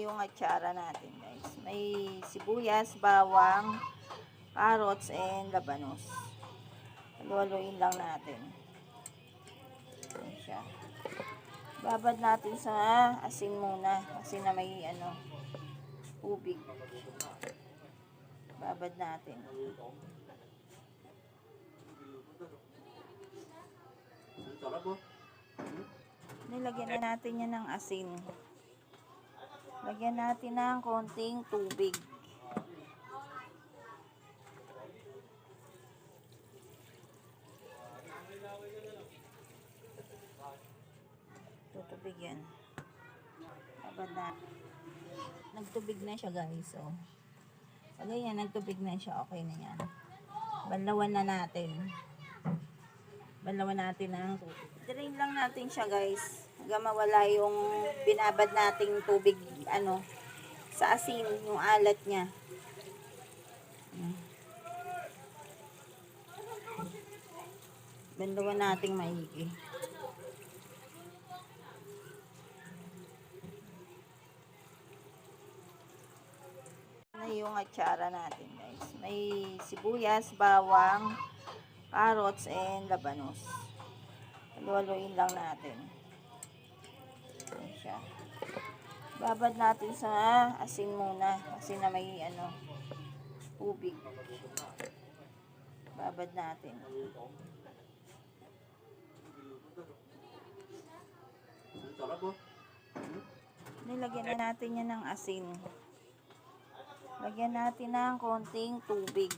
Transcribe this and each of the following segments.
yung atsara natin, guys. May sibuyas, bawang, carrots, and labanos. Haluhaluin lang natin. Ayan siya. Babad natin sa asin muna. Asin na may tubig. Babad natin. Nilagyan na natin yan ng asin. Lagyan natin ng konting tubig. Tutubig yan. Babad na. Nagtubig na siya, guys. So, pag ganyan, nagtubig na siya, okay na yan. Banlawan na natin. Banlawan natin ng tubig. Drain lang natin siya, guys. Hanggang mawala yung binabad nating tubig, sa asin, yung alat niya. Banlawan nating maigi. Na yung atsara natin, guys. May sibuyas, bawang, carrots, and labanos. Haluhaluin lang natin. Ayan siya. Babad natin sa asin muna. Asin na may tubig. Babad natin. Nilagyan na natin yan ng asin. Lagyan natin ng konting tubig.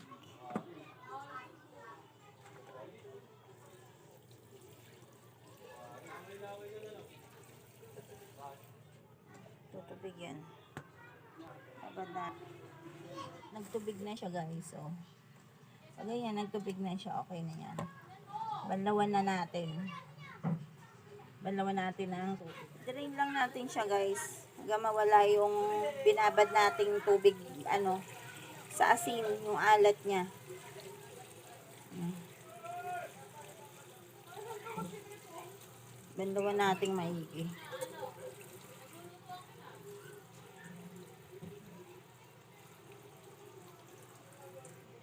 Tutubig yan. Babad na. Nagtubig na siya, guys. So, pag ganyan, nagtubig na siya, okay na yan. Banlawan na natin. Banlawan natin ng tubig. Drain lang natin siya, guys. Hanggang mawala yung binabad nating tubig, sa asin, yung alat niya. Banlawan nating maigi.